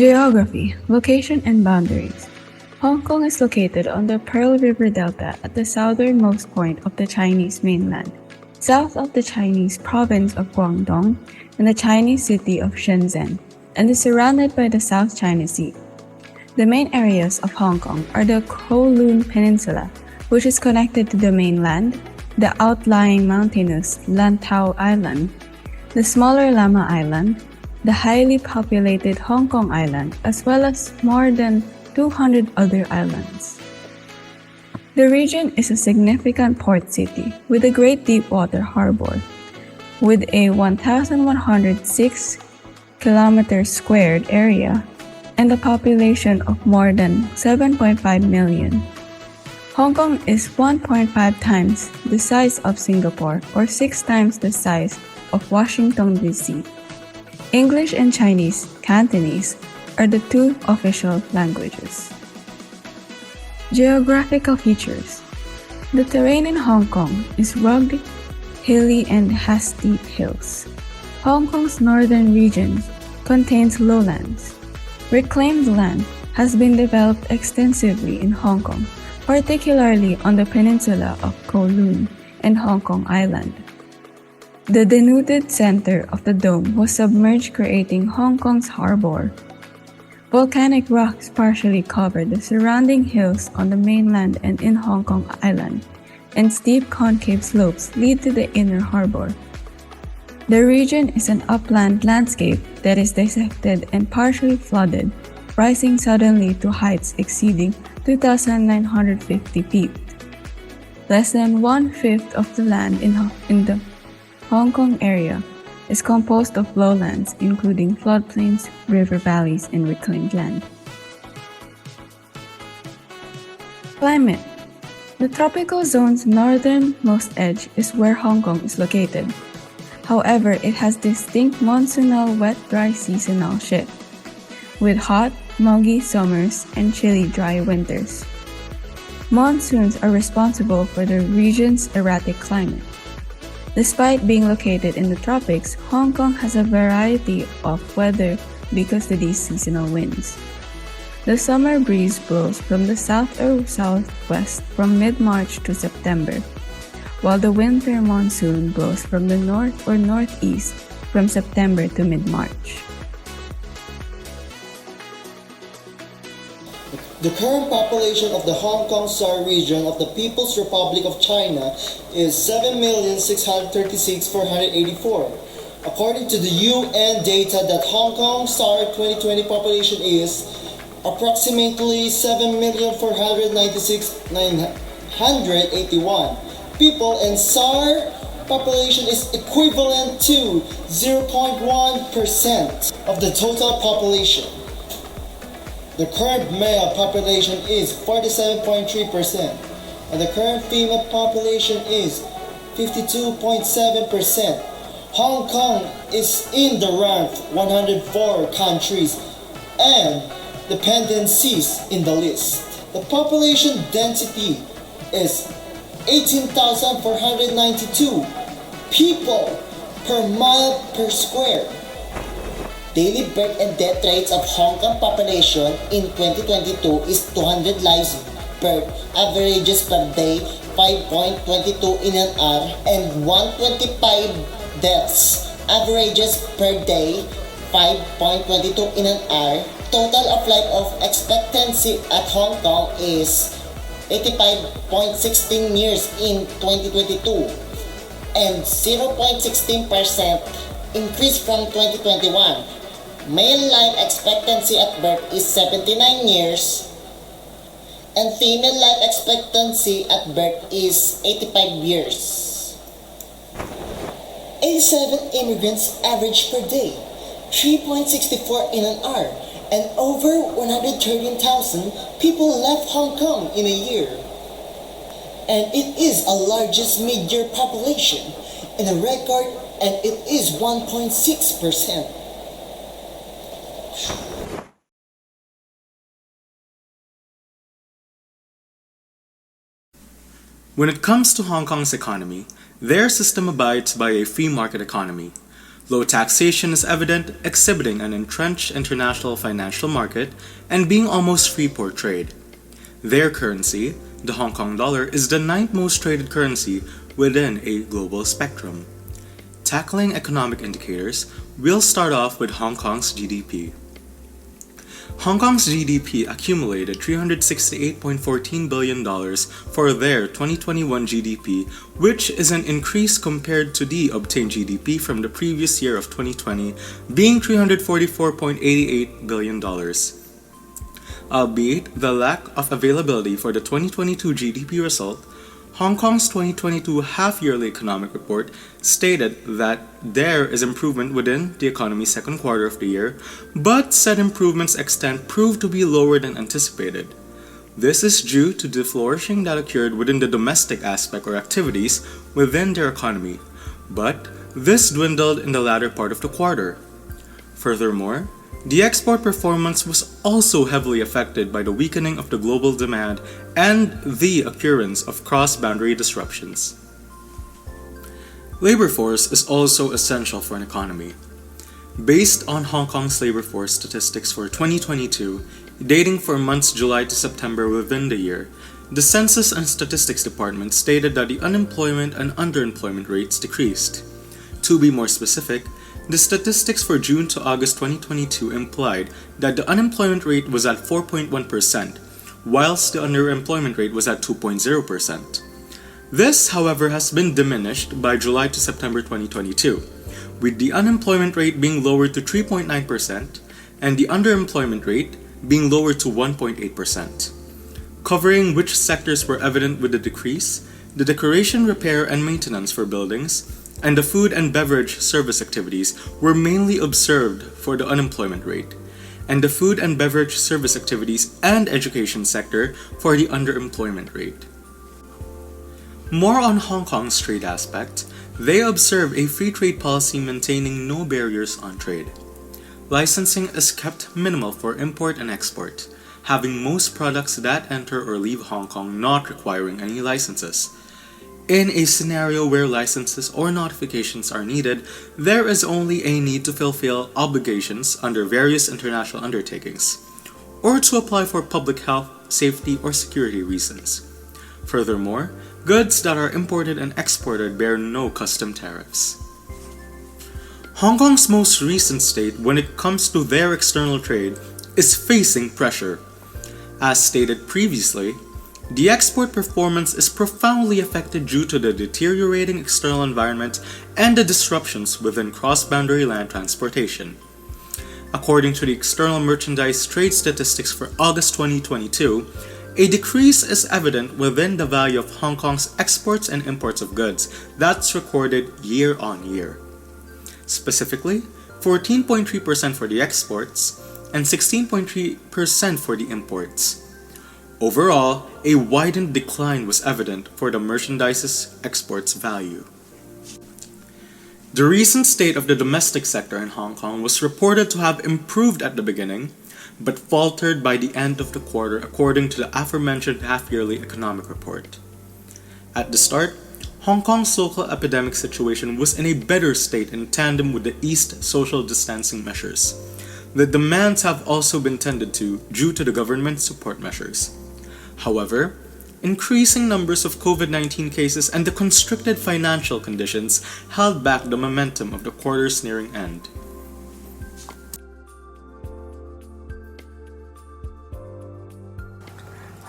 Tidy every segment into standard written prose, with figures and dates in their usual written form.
Geography, location, and boundaries. Hong Kong is located on the Pearl River Delta at the southernmost point of the Chinese mainland, south of the Chinese province of Guangdong and the Chinese city of Shenzhen, and is surrounded by the South China Sea. The main areas of Hong Kong are the Kowloon Peninsula, which is connected to the mainland, the outlying mountainous Lantau Island, the smaller Lama Island, the highly populated Hong Kong Island, as well as more than 200 other islands. The region is a significant port city with a great deep-water harbor, with a 1,106 kilometers squared area and a population of more than 7.5 million. Hong Kong is 1.5 times the size of Singapore or 6 times the size of Washington, D.C. English and Chinese, Cantonese, are the two official languages. Geographical features. The terrain in Hong Kong is rugged, hilly, and has steep hills. Hong Kong's northern region contains lowlands. Reclaimed land has been developed extensively in Hong Kong, particularly on the peninsula of Kowloon and Hong Kong Island. The denuded center of the dome was submerged, creating Hong Kong's harbor. Volcanic rocks partially cover the surrounding hills on the mainland and in Hong Kong Island, and steep concave slopes lead to the inner harbor. The region is an upland landscape that is dissected and partially flooded, rising suddenly to heights exceeding 2,950 feet. Less than one-fifth of the land in the Hong Kong area is composed of lowlands, including floodplains, river valleys, and reclaimed land. Climate. The tropical zone's northernmost edge is where Hong Kong is located. However, it has distinct monsoonal wet-dry seasonal shift, with hot, muggy summers and chilly, dry winters. Monsoons are responsible for the region's erratic climate. Despite being located in the tropics, Hong Kong has a variety of weather because of these seasonal winds. The summer breeze blows from the south or southwest from mid-March to September, while the winter monsoon blows from the north or northeast from September to mid-March. The current population of the Hong Kong SAR region of the People's Republic of China is 7,636,484. According to the UN data, that Hong Kong SAR 2020 population is approximately 7,496,981 people, and SAR population is equivalent to 0.1% of the total population. The current male population is 47.3%, and the current female population is 52.7%. Hong Kong is in the rank 104 countries and dependencies in the list. The population density is 18,492 people per mile per square. Daily birth and death rates of Hong Kong population in 2022 is 200 lives birth, averages per day 5.22 in an hour, and 125 deaths, averages per day 5.22 in an hour. Total of life of expectancy at Hong Kong is 85.16 years in 2022 and 0.16% increase from 2021. Male life expectancy at birth is 79 years and female life expectancy at birth is 85 years. 87 immigrants average per day, 3.64 in an hour, and over 113,000 people left Hong Kong in a year. And it is the largest mid-year population in a record, and it is 1.6%. When it comes to Hong Kong's economy, their system abides by a free market economy. Low taxation is evident, exhibiting an entrenched international financial market and being almost free for trade. Their currency, the Hong Kong dollar, is the ninth most traded currency within a global spectrum. Tackling economic indicators, we'll start off with Hong Kong's GDP. Hong Kong's GDP accumulated $368.14 billion for their 2021 GDP, which is an increase compared to the obtained GDP from the previous year of 2020, being $344.88 billion. Albeit the lack of availability for the 2022 GDP result, Hong Kong's 2022 half-yearly economic report stated that there is improvement within the economy's second quarter of the year, but said improvements' extent proved to be lower than anticipated. This is due to the flourishing that occurred within the domestic aspect or activities within their economy, but this dwindled in the latter part of the quarter. Furthermore, the export performance was also heavily affected by the weakening of the global demand and the occurrence of cross-boundary disruptions. Labor force is also essential for an economy. Based on Hong Kong's labor force statistics for 2022, dating for months July to September within the year, the Census and Statistics Department stated that the unemployment and underemployment rates decreased. To be more specific, the statistics for June to August 2022 implied that the unemployment rate was at 4.1%, whilst the underemployment rate was at 2.0%. This, however, has been diminished by July to September 2022, with the unemployment rate being lowered to 3.9% and the underemployment rate being lowered to 1.8%. Covering which sectors were evident with the decrease, the decoration, repair, and maintenance for buildings, and the food and beverage service activities were mainly observed for the unemployment rate, and the food and beverage service activities and education sector for the underemployment rate. More on Hong Kong's trade aspect, they observe a free trade policy maintaining no barriers on trade. Licensing is kept minimal for import and export, having most products that enter or leave Hong Kong not requiring any licenses. In a scenario where licenses or notifications are needed, there is only a need to fulfill obligations under various international undertakings, or to apply for public health, safety, or security reasons. Furthermore, goods that are imported and exported bear no custom tariffs. Hong Kong's most recent state when it comes to their external trade is facing pressure. As stated previously, the export performance is profoundly affected due to the deteriorating external environment and the disruptions within cross-boundary land transportation. According to the External Merchandise Trade Statistics for August 2022, a decrease is evident within the value of Hong Kong's exports and imports of goods that's recorded year on year. Specifically, 14.3% for the exports and 16.3% for the imports. Overall, a widened decline was evident for the merchandise's exports value. The recent state of the domestic sector in Hong Kong was reported to have improved at the beginning, but faltered by the end of the quarter according to the aforementioned half-yearly economic report. At the start, Hong Kong's local epidemic situation was in a better state in tandem with the eased social distancing measures. The demands have also been tended to due to the government support measures. However, increasing numbers of COVID-19 cases and the constricted financial conditions held back the momentum of the quarter's nearing end.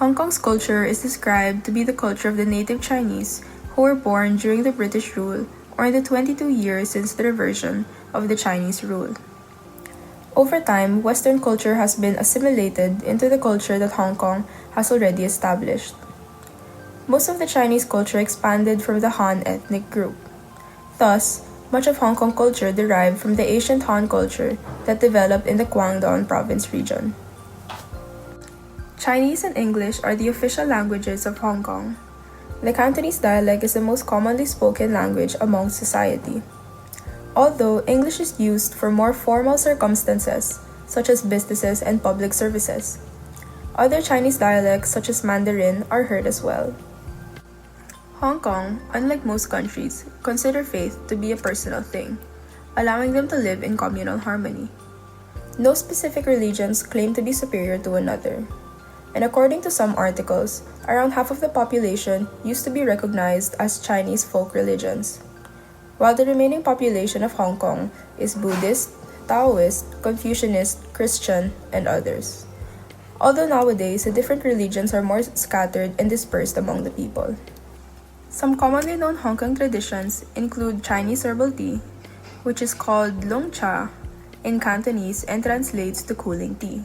Hong Kong's culture is described to be the culture of the native Chinese who were born during the British rule or in the 22 years since the reversion of the Chinese rule. Over time, Western culture has been assimilated into the culture that Hong Kong has already established. Most of the Chinese culture expanded from the Han ethnic group. Thus, much of Hong Kong culture derived from the ancient Han culture that developed in the Guangdong province region. Chinese and English are the official languages of Hong Kong. The Cantonese dialect is the most commonly spoken language among society. Although English is used for more formal circumstances, such as businesses and public services, other Chinese dialects, such as Mandarin, are heard as well. Hong Kong, unlike most countries, consider faith to be a personal thing. allowing them to live in communal harmony. No specific religions claim to be superior to another, and according to some articles, around half of the population used to be recognized as Chinese folk religions, while the remaining population of Hong Kong is Buddhist, Taoist, Confucianist, Christian, and others. Although nowadays, the different religions are more scattered and dispersed among the people. Some commonly known Hong Kong traditions include Chinese herbal tea, which is called Long Cha in Cantonese and translates to cooling tea.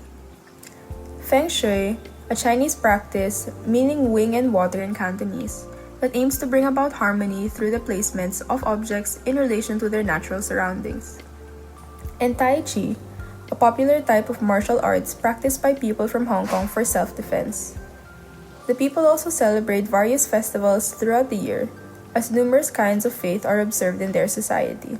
Feng Shui, a Chinese practice meaning wing and water in Cantonese, that aims to bring about harmony through the placements of objects in relation to their natural surroundings. And Tai Chi, a popular type of martial arts practiced by people from Hong Kong for self-defense. The people also celebrate various festivals throughout the year, as numerous kinds of faith are observed in their society.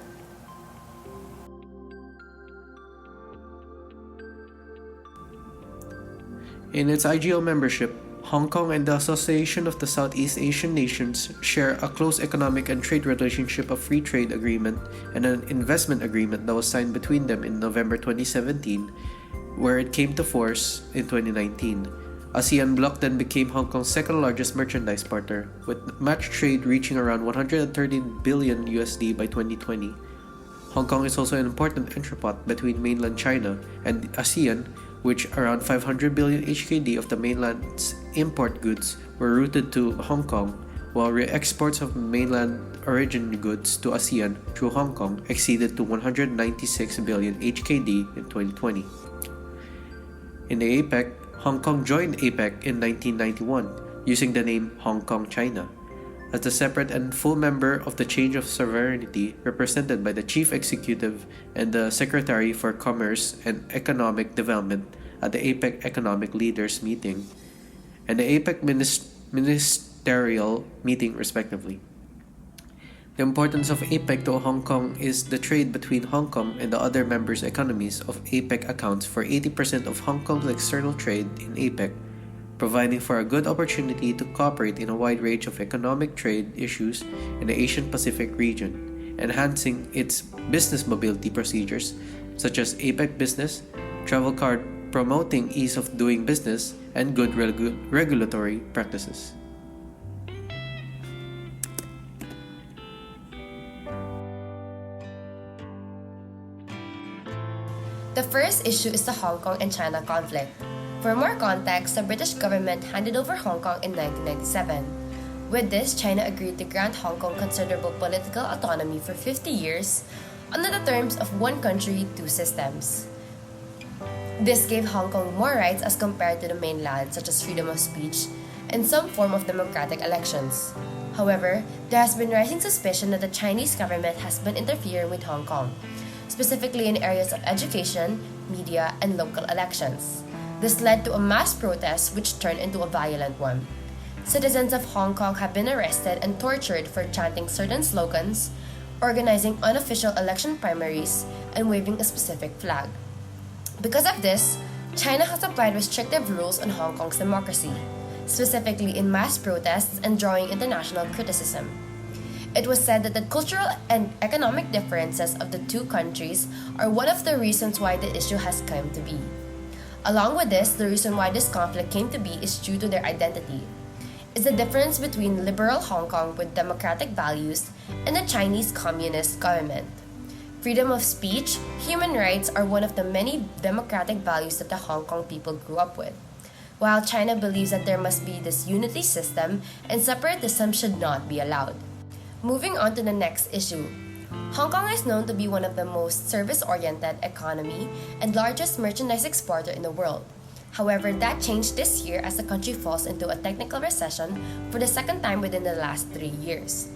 In its IGO membership, Hong Kong and the Association of the Southeast Asian Nations share a close economic and trade relationship of free trade agreement and an investment agreement that was signed between them in November 2017, where it came to force in 2019. ASEAN Bloc then became Hong Kong's second largest merchandise partner, with match trade reaching around 113 billion USD by 2020. Hong Kong is also an important entrepot between mainland China and ASEAN, which around 500 billion HKD of the mainland's import goods were routed to Hong Kong, while re-exports of mainland origin goods to ASEAN through Hong Kong exceeded to 196 billion HKD in 2020. In the APEC, Hong Kong joined APEC in 1991, using the name Hong Kong China, as a separate and full member of the Change of Sovereignty represented by the Chief Executive and the Secretary for Commerce and Economic Development at the APEC Economic Leaders Meeting and the APEC Ministerial Meeting respectively. The importance of APEC to Hong Kong is the trade between Hong Kong and the other members' economies of APEC accounts for 80% of Hong Kong's external trade in APEC, providing for a good opportunity to cooperate in a wide range of economic trade issues in the Asian Pacific region, enhancing its business mobility procedures such as APEC Business, Travel Card, promoting ease of doing business, and good regulatory practices. The first issue is the Hong Kong and China conflict. For more context, the British government handed over Hong Kong in 1997. With this, China agreed to grant Hong Kong considerable political autonomy for 50 years under the terms of one country, two systems. This gave Hong Kong more rights as compared to the mainland, such as freedom of speech and some form of democratic elections. However, there has been rising suspicion that the Chinese government has been interfering with Hong Kong, specifically in areas of education, media, and local elections. This led to a mass protest which turned into a violent one. Citizens of Hong Kong have been arrested and tortured for chanting certain slogans, organizing unofficial election primaries, and waving a specific flag. Because of this, China has applied restrictive rules on Hong Kong's democracy, specifically in mass protests and drawing international criticism. It was said that the cultural and economic differences of the two countries are one of the reasons why the issue has come to be. Along with this, the reason why this conflict came to be is due to their identity. It's the difference between liberal Hong Kong with democratic values and the Chinese Communist government. Freedom of speech, human rights are one of the many democratic values that the Hong Kong people grew up with, while China believes that there must be this unity system and separatism should not be allowed. Moving on to the next issue. Hong Kong is known to be one of the most service-oriented economy and largest merchandise exporter in the world. However, that changed this year as the country falls into a technical recession for the second time within the last 3 years.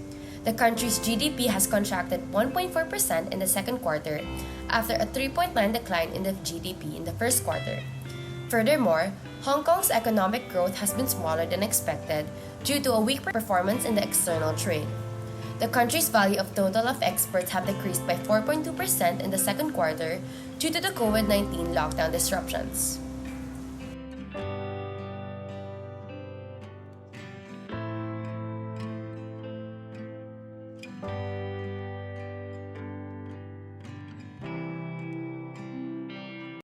The country's GDP has contracted 1.4% in the second quarter after a 3.9% decline in the GDP in the first quarter. Furthermore, Hong Kong's economic growth has been smaller than expected due to a weak performance in the external trade. The country's value of total of exports have decreased by 4.2% in the second quarter due to the COVID-19 lockdown disruptions.